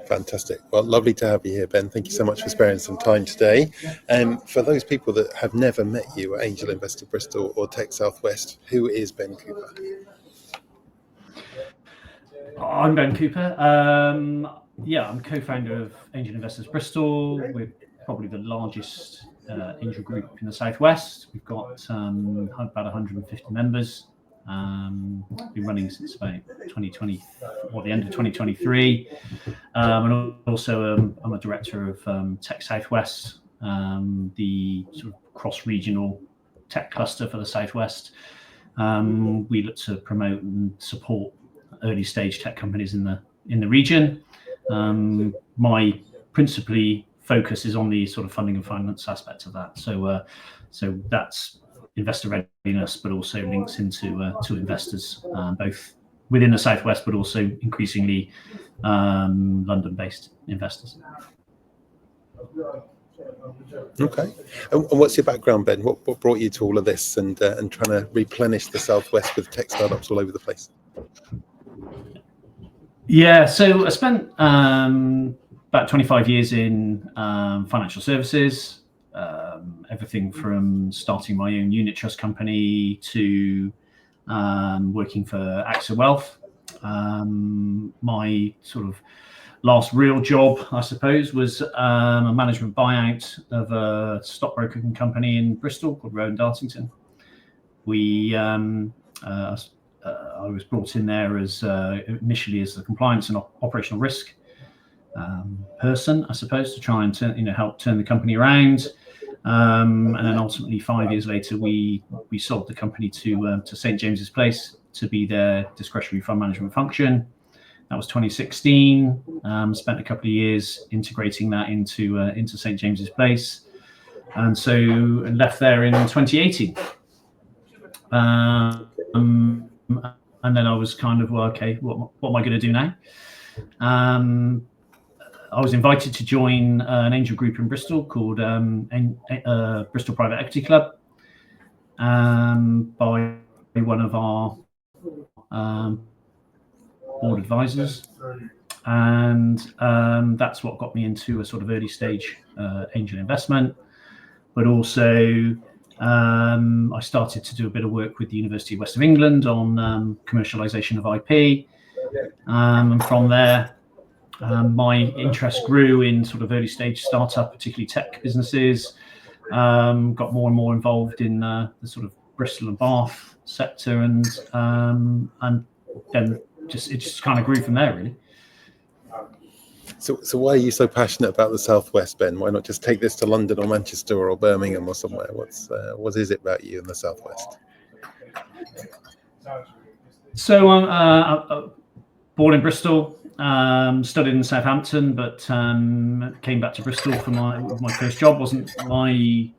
Fantastic. Well, lovely to have you here, Ben. Thank you so much for sparing some time today. For those people that have never met you at Angel Investor Bristol or Tech Southwest, who is Ben Cooper? I'm Ben Cooper. I'm co-founder of Angel Investors Bristol. We're probably the largest angel group in the Southwest. We've got about 150 members. Been running since about 2020, or the end of 2023. And also I'm a director of Tech Southwest, the sort of cross-regional tech cluster for the Southwest. We look to promote and support early stage tech companies in the region. My principally focus is on the sort of funding and finance aspect of that. So that's investor readiness, but also links into to investors, both within the Southwest, but also increasingly London-based investors. Okay. And what's your background, Ben? What brought you to all of this and trying to replenish the Southwest with tech startups all over the place? Yeah, so I spent about 25 years in financial services, everything from starting my own unit trust company to working for AXA Wealth. My sort of last real job, I suppose, was a management buyout of a stockbroker company in Bristol called Rowan Dartington. I was brought in there as initially as the compliance and operational risk person, I suppose, to try and help turn the company around. And then ultimately, 5 years later, we sold the company to St James's Place to be their discretionary fund management function. That was 2016. Spent a couple of years integrating that into St James's Place, and so left there in 2018. And then I was kind of, well, okay, what am I going to do now? I was invited to join an angel group in Bristol called Bristol Private Equity Club by one of our board advisors, and that's what got me into a sort of early stage angel investment. But also I started to do a bit of work with the University of West of England on commercialization of IP, and from there my interest grew in sort of early stage startup, particularly tech businesses. Got more and more involved in the sort of Bristol and Bath sector, and then it just kind of grew from there, really. So why are you so passionate about the Southwest, Ben? Why not just take this to London or Manchester or Birmingham or somewhere? What is it about you in the Southwest? So born in Bristol, studied in Southampton, but came back to Bristol for my first job. Wasn't particularly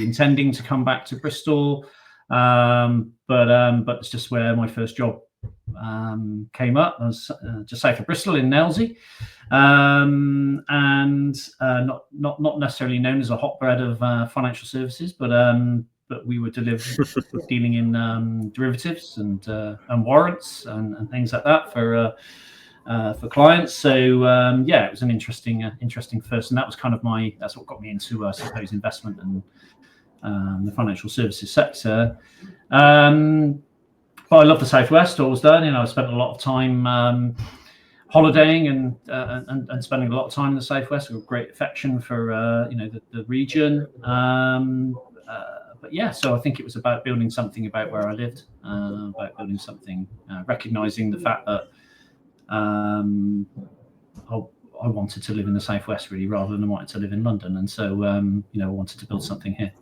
intending to come back to Bristol, but it's just where my first job came up. I was just south of Bristol in Nailsea, and not necessarily known as a hotbed of financial services, but we were dealing in derivatives and warrants and things like that for clients. So it was an interesting first, and that was kind of that's what got me into I suppose investment and the financial services sector. But I love the Southwest, always done. I spent a lot of time holidaying and spending a lot of time in the Southwest. With great affection for the region. But yeah, so I think it was about building something about where I lived, about building something, recognizing the fact that I wanted to live in the Southwest really, rather than I wanted to live in London, and so I wanted to build something here.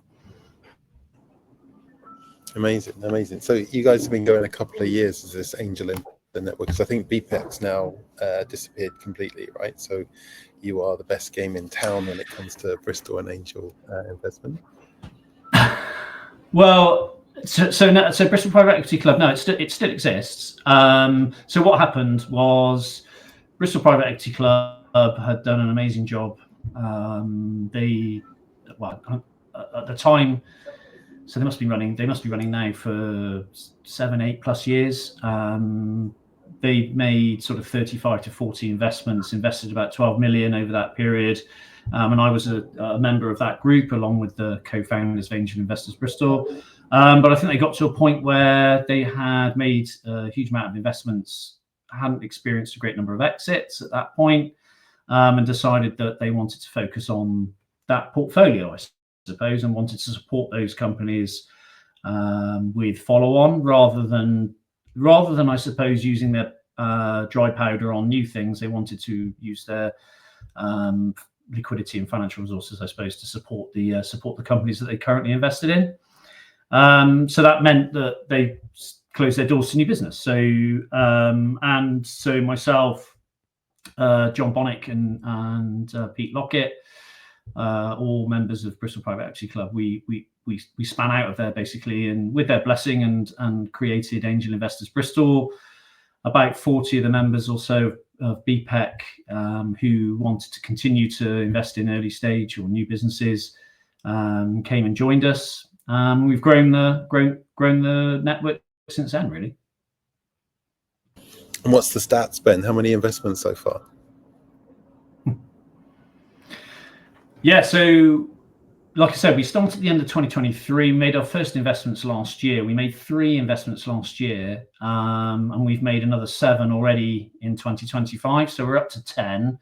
Amazing. So you guys have been going a couple of years as this angel in the network, because I think BPEC's now disappeared completely, right? So you are the best game in town when it comes to Bristol and angel investment. Well, so Bristol Private Equity Club, no, it still exists. So what happened was Bristol Private Equity Club had done an amazing job. At the time, so they must be running now for 7-8+ years. they made sort of 35 to 40 investments, invested about 12 million over that period. And I was a member of that group along with the co-founders of Angel Investors Bristol. But I think they got to a point where they had made a huge amount of investments, hadn't experienced a great number of exits at that point, and decided that they wanted to focus on that portfolio, I suppose, and wanted to support those companies with follow-on rather than I suppose using their dry powder on new things. They wanted to use their liquidity and financial resources, I suppose, to support the companies that they currently invested in. So that meant that they closed their doors to new business. So and so myself, John Bonnick and Pete Lockett, all members of Bristol Private Equity Club, we span out of there basically, and with their blessing and created Angel Investors Bristol. About 40 of the members or so of BPEC who wanted to continue to invest in early stage or new businesses came and joined us. We've grown the network since then, really. And what's the stats, Ben? How many investments so far? Yeah, so like I said, we started at the end of 2023, made our first investments last year. We made 3 investments last year, and we've made another 7 already in 2025. So we're up to 10.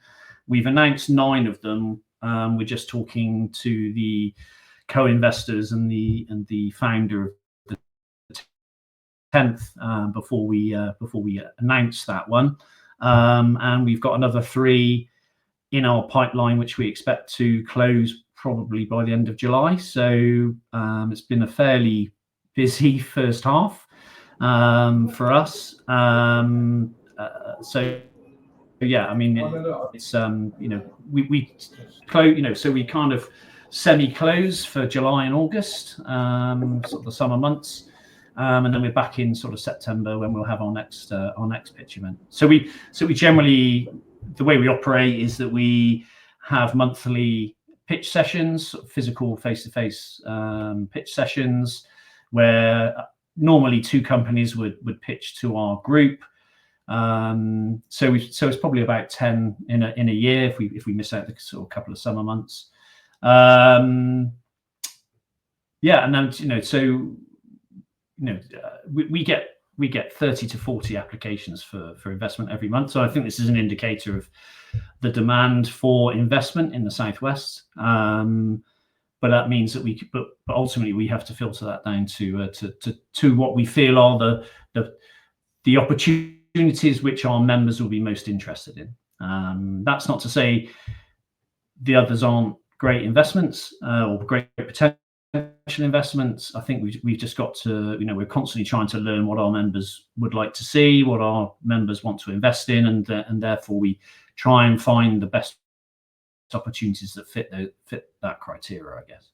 We've announced 9 of them. We're just talking to the co-investors and the founder of the 10th before we announce that one. And we've got another 3 in our pipeline, which we expect to close probably by the end of July. So it's been a fairly busy first half for us. So yeah, I mean, it's we close, so we kind of semi-close for July and August, sort of the summer months, and then we're back in sort of September when we'll have our next pitch event. So we generally, the way we operate is that we have monthly pitch sessions, physical face-to-face pitch sessions, where normally 2 companies would pitch to our group. So it's probably about 10 in a year if we miss out the sort of couple of summer months. Yeah, and then we get 30 to 40 applications for investment every month. So I think this is an indicator of the demand for investment in the Southwest. But that means that but ultimately we have to filter that down to what we feel are the opportunities which our members will be most interested in. That's not to say the others aren't great investments or great potential investments. I think we've just got to, we're constantly trying to learn what our members would like to see, what our members want to invest in, and therefore we try and find the best opportunities that fit that criteria, I guess.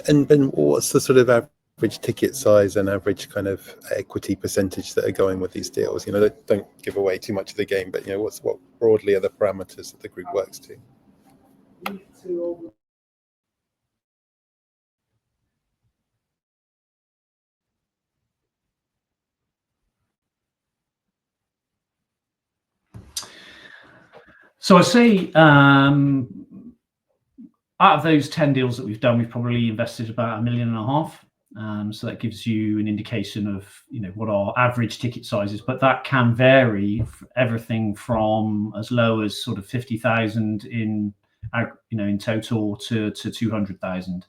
And Ben, what's the sort of average ticket size and average kind of equity percentage that are going with these deals? Don't give away too much of the game, but what broadly are the parameters that the group works to? So I say out of those 10 deals that we've done, we've probably invested about $1.5 million. So that gives you an indication of what our average ticket size is, but that can vary everything from as low as sort of 50,000 in total to 200,000.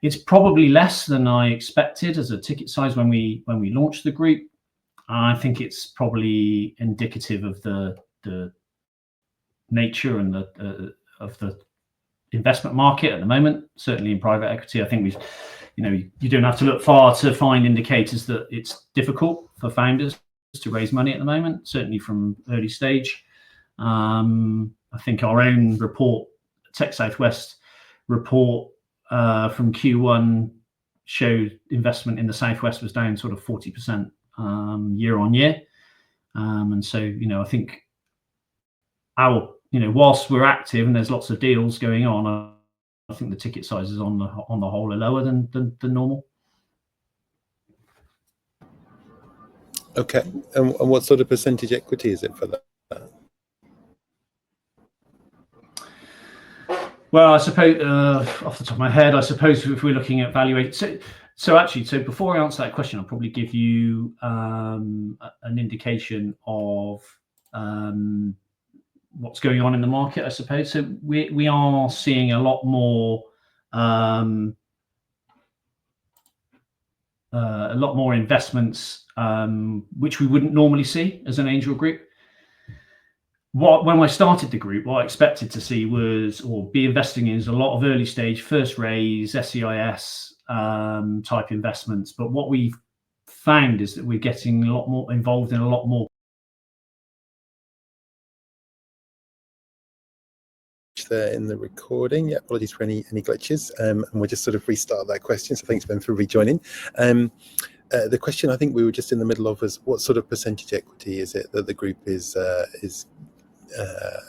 It's probably less than I expected as a ticket size when we launched the group. I think it's probably indicative of the nature and of the investment market at the moment. Certainly in private equity, I think you don't have to look far to find indicators that it's difficult for founders to raise money at the moment, certainly from early stage. I think our own report, Tech Southwest report from Q1 showed investment in the Southwest was down sort of 40% year on year. And so, I think whilst we're active and there's lots of deals going on, I think the ticket sizes on the whole are lower than normal. Okay, and what sort of percentage equity is it for that? Well, I suppose off the top of my head, I suppose if we're looking at valuation, so before I answer that question, I'll probably give you an indication of what's going on in the market, I suppose. So we are seeing a lot more investments which we wouldn't normally see as an angel group. When I started the group, what I expected to see was, or be investing in, is a lot of early stage, first raise, SEIS type investments. But what we've found is that we're getting a lot more involved in a lot more. There in the recording. Yeah, apologies for any glitches. And we'll just sort of restart that question. So thanks, Ben, for rejoining. The question I think we were just in the middle of was, what sort of percentage equity is it that the group is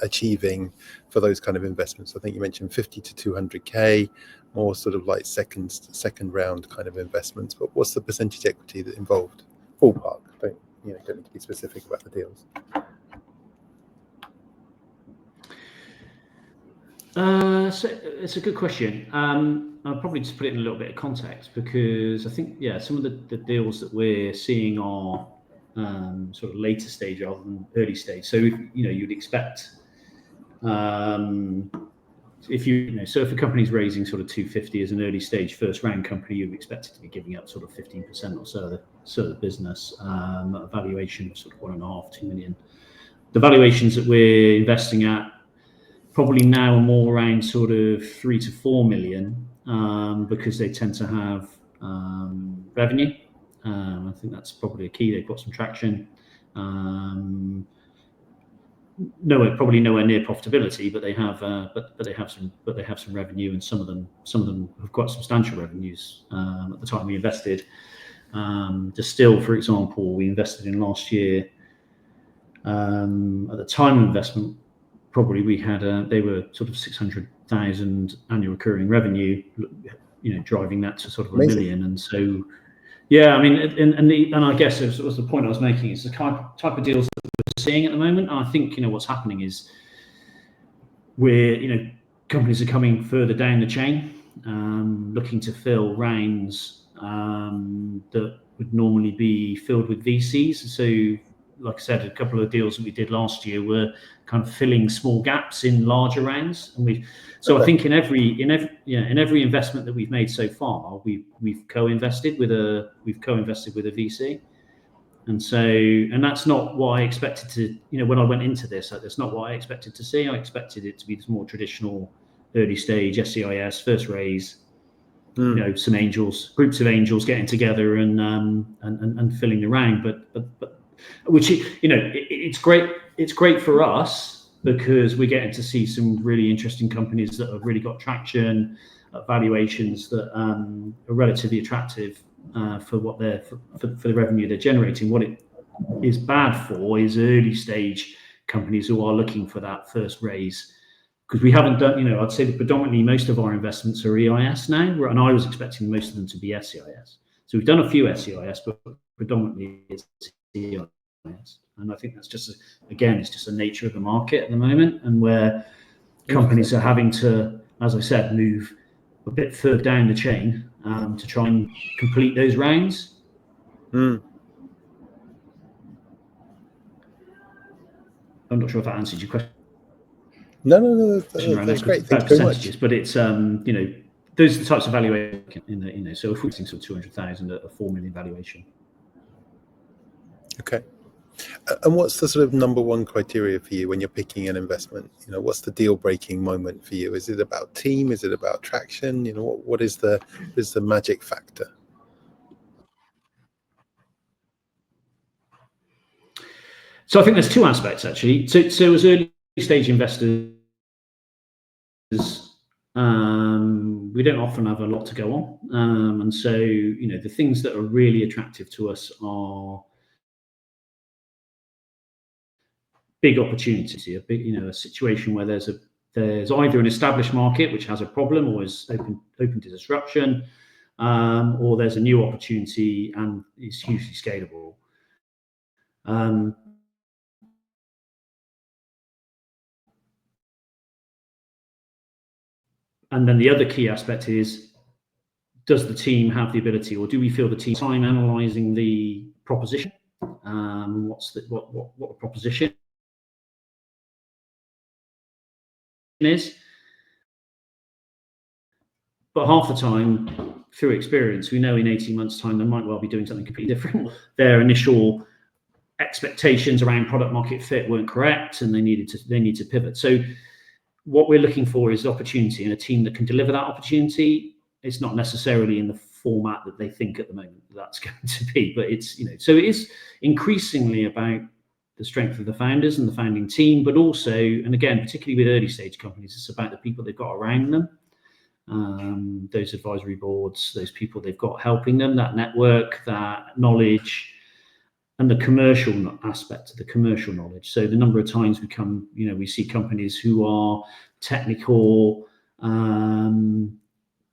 achieving for those kind of investments? I think you mentioned 50 to 200k, more sort of like second round kind of investments. But what's the percentage equity that involved? Ballpark. Don't need to be specific about the deals. So it's a good question. I'll probably just put it in a little bit of context, because I think, some of the deals that we're seeing are sort of later stage rather than early stage. So you'd expect if a company's raising sort of 250 as an early stage first round company, you'd expect it to be giving up sort of 15% or so of the business, a valuation of sort of 1.5-2 million. The valuations that we're investing at probably now are more around sort of 3 to 4 million, because they tend to have revenue. I think that's probably a key. They've got some traction. Probably nowhere near profitability, but they have some revenue, and some of them have got substantial revenues. At the time we invested, Distill, for example, we invested in last year. At the time of investment, probably they were sort of 600,000 annual recurring revenue, driving that to sort of Amazing. 1 million. And so, I mean, and I guess it was the point I was making, is the type of deals that we're seeing at the moment. And I think, what's happening is companies are coming further down the chain, looking to fill rounds that would normally be filled with VCs. So, like I said, a couple of deals that we did last year were kind of filling small gaps in larger rounds. And I think in every investment that we've made so far, we've co-invested with a VC. And that's not what I expected to, when I went into this, that's not what I expected to see. I expected it to be this more traditional early stage SEIS, first raise, some angels, groups of angels getting together and filling the round. But which, it's great. It's great for us because we're getting to see some really interesting companies that have really got traction at valuations that are relatively attractive for what for the revenue they're generating. What it is bad for is early stage companies who are looking for that first raise, because we haven't done. I'd say that predominantly most of our investments are EIS now, and I was expecting most of them to be SEIS. So we've done a few SEIS, but predominantly it's EIS. And I think that's just it's just the nature of the market at the moment, and where companies are having to, as I said, move a bit further down the chain to try and complete those rounds. I'm not sure if that answered your question. No, that's great. Thank you very much. But it's those are the types of valuation so if we're seeing sort of 200,000 at a 4 million valuation. Okay. And what's the sort of number one criteria for you when you're picking an investment? What's the deal breaking moment for you? Is it about team? Is it about traction? What is the magic factor? So I think there's two aspects actually. So as early stage investors, we don't often have a lot to go on, and so the things that are really attractive to us are big opportunities. A situation where there's either an established market which has a problem or is open to disruption, or there's a new opportunity and it's hugely scalable. And then the other key aspect is, does the team have the ability, or do we feel the team time analysing the proposition? What the proposition is? But half the time, through experience, we know in 18 months' time they might well be doing something completely different. Their initial expectations around product market fit weren't correct, and they need to pivot. So what we're looking for is opportunity, and a team that can deliver that opportunity. It's not necessarily in the format that they think at the moment that's going to be, but it's, so it is increasingly about the strength of the founders and the founding team, but also, and again, particularly with early stage companies, it's about the people they've got around them. Those advisory boards, those people they've got helping them, that network, that knowledge, and the commercial aspect of the commercial knowledge. So the number of times we see companies who are technical,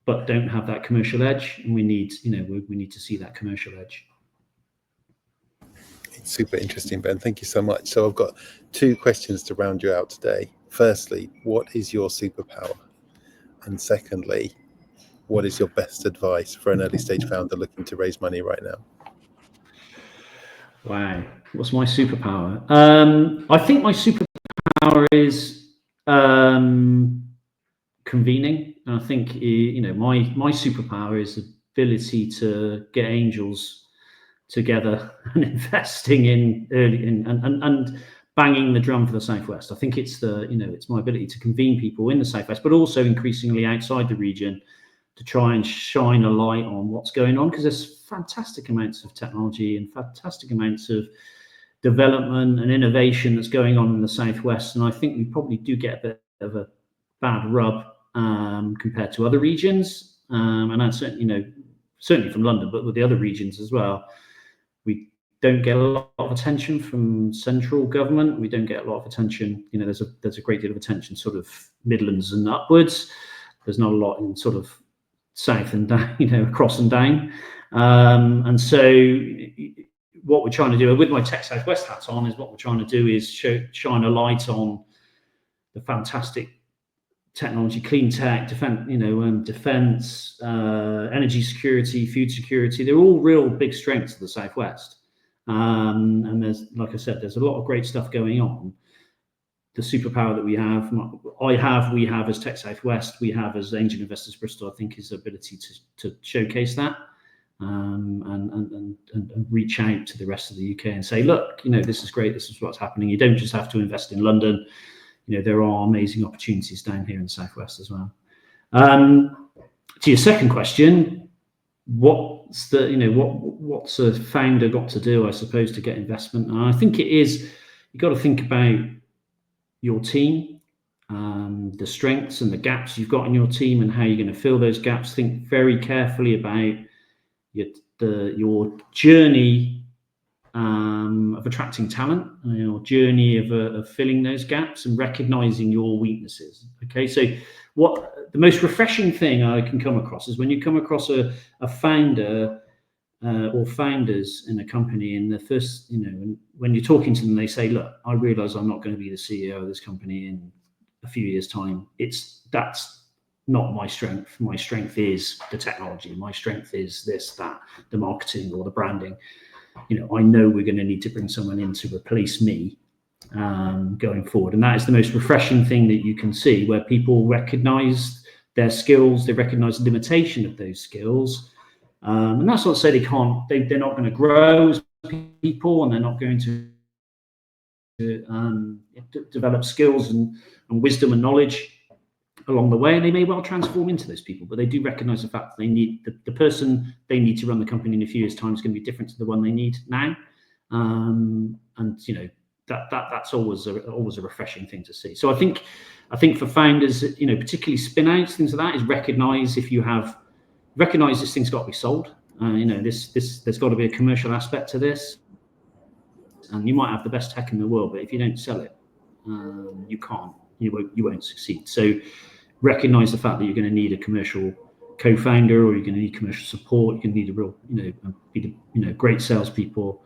but don't have that commercial edge, and we need to see that commercial edge. It's super interesting, Ben. Thank you so much. So I've got 2 questions to round you out today. Firstly, what is your superpower? And secondly, what is your best advice for an early stage founder looking to raise money right now? Wow, what's my superpower? I think my superpower is convening. And I think my superpower is the ability to get angels together and investing in early and banging the drum for the Southwest. I think it's it's my ability to convene people in the Southwest, but also increasingly outside the region, to try and shine a light on what's going on, because there's fantastic amounts of technology and fantastic amounts of development and innovation that's going on in the Southwest. And I think we probably do get a bit of a bad rub compared to other regions. And that's certainly from London, but with the other regions as well. We don't get a lot of attention from central government. We don't get a lot of attention. There's a great deal of attention sort of Midlands and upwards. There's not a lot in sort of south and down, across and down. And so what we're trying to do with my Tech Southwest hats on is what we're trying to do is shine a light on the fantastic technology, clean tech, defense, energy security, food security. They're all real big strengths of the Southwest. And there's, like I said, there's a lot of great stuff going on. The superpower that we have as Tech Southwest, we have as Angel Investors Bristol, I think, is the ability to showcase that and reach out to the rest of the UK and say, look, this is great. This is what's happening. You don't just have to invest in London. There are amazing opportunities down here in the Southwest as well. To your second question, what's a founder got to do, I suppose, to get investment? And I think you've got to think about your team, the strengths and the gaps you've got in your team, and how you're going to fill those gaps. Think very carefully about your journey of attracting talent, your journey of filling those gaps and recognizing your weaknesses. Okay, so what the most refreshing thing I can come across is when you come across a founder or founders in a company, in the first, when you're talking to them, they say, look, I realize I'm not going to be the CEO of this company in a few years' time. That's not my strength. My strength is the technology. My strength is this, that, the marketing or the branding. I know we're going to need to bring someone in to replace me going forward. And that is the most refreshing thing that you can see, where people recognize their skills, they recognize the limitation of those skills. And that's not to say they're not going to grow as people, and they're not going to develop skills and wisdom and knowledge along the way, and they may well transform into those people, but they do recognize the fact that they need the person they need to run the company in a few years' time is going to be different to the one they need now. And that's always a refreshing thing to see. So I think for founders, particularly spin outs, things like that, is recognize this thing's got to be sold. There's got to be a commercial aspect to this, and you might have the best tech in the world, but if you don't sell it, you won't succeed. So recognize the fact that you're going to need a commercial co-founder, or you're going to need commercial support. You're going to need a real, great salespeople,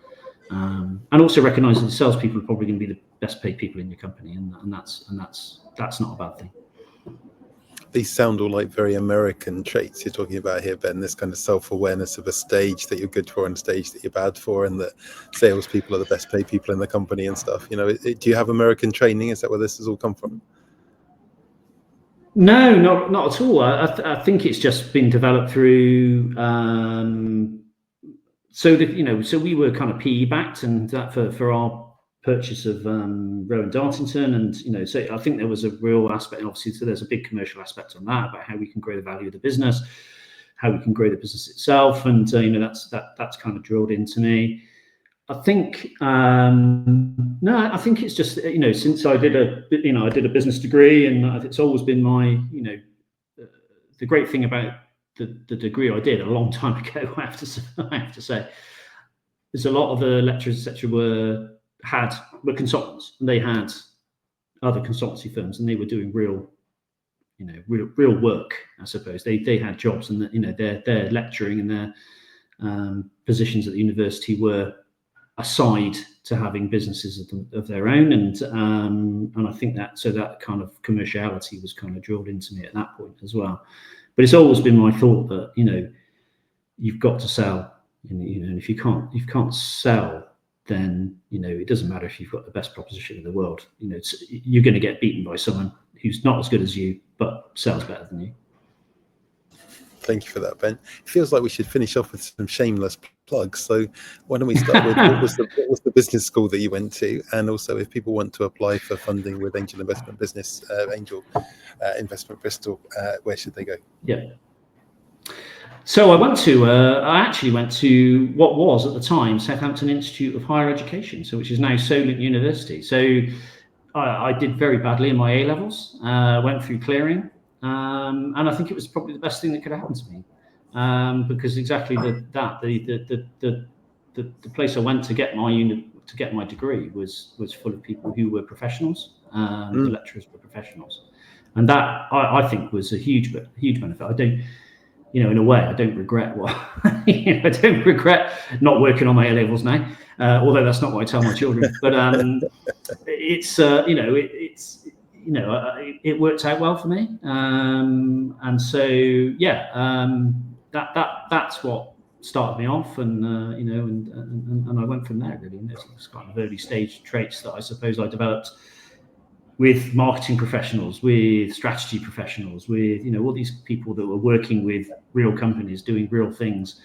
and also recognizing that salespeople are probably going to be the best paid people in your company, and that's not a bad thing. These sound all like very American traits you're talking about here, Ben. This kind of self-awareness of a stage that you're good for and a stage that you're bad for, and that salespeople are the best paid people in the company and stuff. You know, do you have American training? Is that where this has all come from? No, not at all. I think it's just been developed through. So we were kind of PE backed, and that for our purchase of Rowan Dartington, and so I think there was a real aspect. Obviously, so there's a big commercial aspect on that about how we can grow the value of the business, how we can grow the business itself, and that's kind of drilled into me. I think I think it's just since I did a business degree, and it's always been my the great thing about the degree I did a long time ago. I have to say, there's a lot of the lecturers, etc., were consultants, and they had other consultancy firms, and they were doing real work. I suppose they had jobs, and their lecturing and their positions at the university were aside to having businesses of their own, and I think that kind of commerciality was kind of drilled into me at that point as well. But it's always been my thought that you've got to sell, and if you can't sell, then it doesn't matter if you've got the best proposition in the world. You're going to get beaten by someone who's not as good as you but sells better than you. Thank you for that, Ben. It feels like we should finish off with some shameless plugs. So why don't we start with what was the business school that you went to, and also if people want to apply for funding with Angel Investment Bristol, where should they go? Yeah. So I actually went to what was at the time Southampton Institute of Higher Education, which is now Solent University. So I did very badly in my A levels. Went through clearing. And I think it was probably the best thing that could happen to me, because exactly the place I went to get my degree was full of people who were professionals. The lecturers were professionals, and that I think was a huge benefit. I don't, in a way, I don't regret I don't regret not working on my A levels now, although that's not what I tell my children. But it worked out well for me, and so that's what started me off, and I went from there really. And there's kind of early stage traits that I suppose I developed with marketing professionals, with strategy professionals, with all these people that were working with real companies doing real things.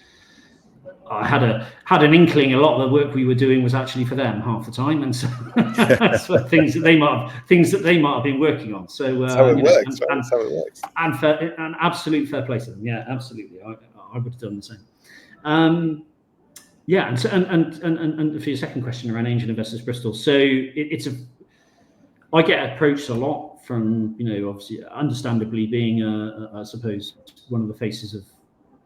I had an inkling a lot of the work we were doing was actually for them half the time, and so that's things that they might have been working on. So that's how it works. That's how it works. And absolute fair play to them. Yeah, absolutely. I would have done the same. And for your second question around Angel Investors Bristol, so I get approached a lot from obviously, understandably, being I suppose one of the faces of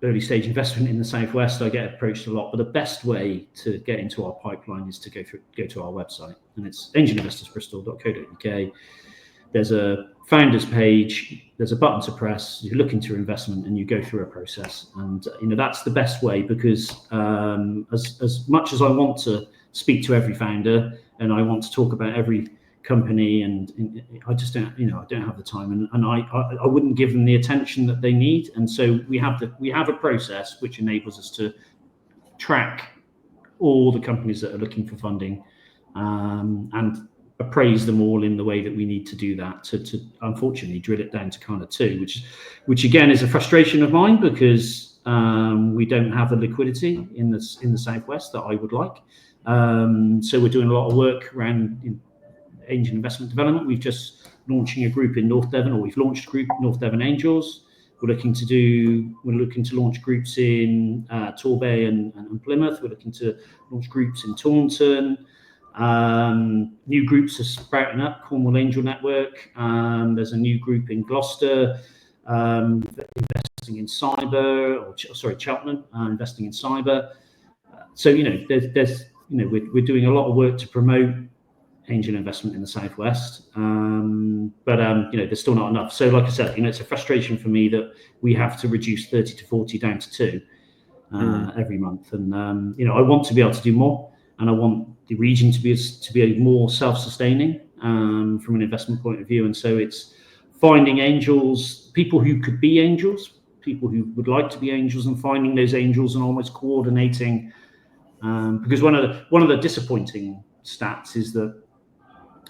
early stage investment in the Southwest. I get approached a lot, but the best way to get into our pipeline is to go to our website, and it's angelinvestorsbristol.co.uk. There's a founders page, there's a button to press, you look into your investment, and you go through a process. And that's the best way, because as much as I want to speak to every founder and I want to talk about every company, and I just don't, I don't have the time, and I wouldn't give them the attention that they need. And so we have a process which enables us to track all the companies that are looking for funding, and appraise them all in the way that we need to do that to unfortunately drill it down to kind of two, which again is a frustration of mine, because we don't have the liquidity in the Southwest that I would like. So we're doing a lot of work around angel investment development. We've just launching a group in North Devon, or we've launched a group, North Devon Angels. We're looking to launch groups in Torbay and Plymouth. We're looking to launch groups in Taunton. New groups are sprouting up. Cornwall Angel Network. There's a new group in Gloucester investing in cyber, Cheltenham investing in cyber. So we're doing a lot of work to promote angel investment in the Southwest, but there's still not enough. So like I said, it's a frustration for me that we have to reduce 30 to 40 down to 2 every month, and I want to be able to do more. and I want the region to be more self-sustaining from an investment point of view. And so it's finding angels, people who could be angels, people who would like to be angels, and finding those angels and almost coordinating. Because one of the disappointing stats is that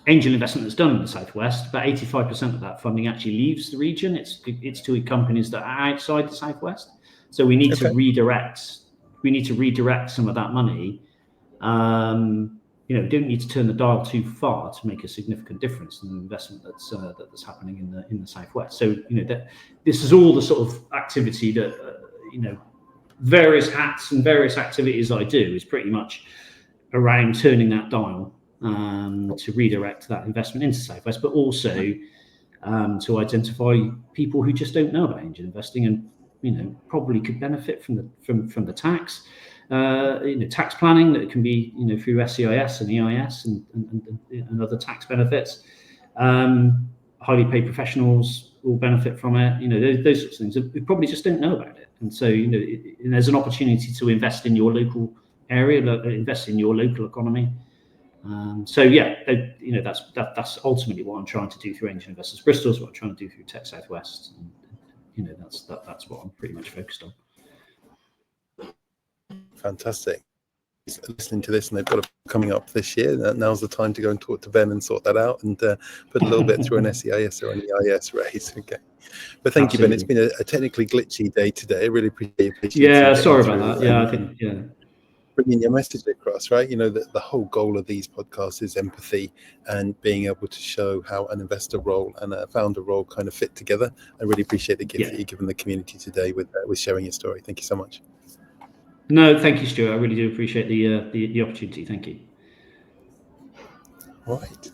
angel investment that's done in the Southwest, about 85% of that funding actually leaves the region. It's to companies that are outside the Southwest. So we need to redirect. We need to redirect some of that money. Don't need to turn the dial too far to make a significant difference in the investment that's happening in the Southwest. So this is all the sort of activity that various hats and various activities I do is pretty much around turning that dial to redirect that investment into Southwest, but also to identify people who just don't know about angel investing and probably could benefit from the tax. Tax planning that can be through SEIS and EIS and other tax benefits. Highly paid professionals will benefit from it. Those sorts of things. We probably just don't know about it, and so there's an opportunity to invest in your local area, invest in your local economy. That's ultimately what I'm trying to do through Angel Investors Bristol. Is what I'm trying to do through Tech Southwest. And, that's what I'm pretty much focused on. Fantastic. Listening to this, and they've got a coming up this year. Now's the time to go and talk to Ben and sort that out, and put a little bit through an SEIS or an EIS raise. Okay, but thank you, Ben. It's been a technically glitchy day today. I really appreciate it. Yeah, sorry about that. Yeah, I think bringing your message across, right? The whole goal of these podcasts is empathy and being able to show how an investor role and a founder role kind of fit together. I really appreciate the gift that you've given the community today with sharing your story. Thank you so much. No, thank you, Stuart. I really do appreciate the opportunity. Thank you. All right.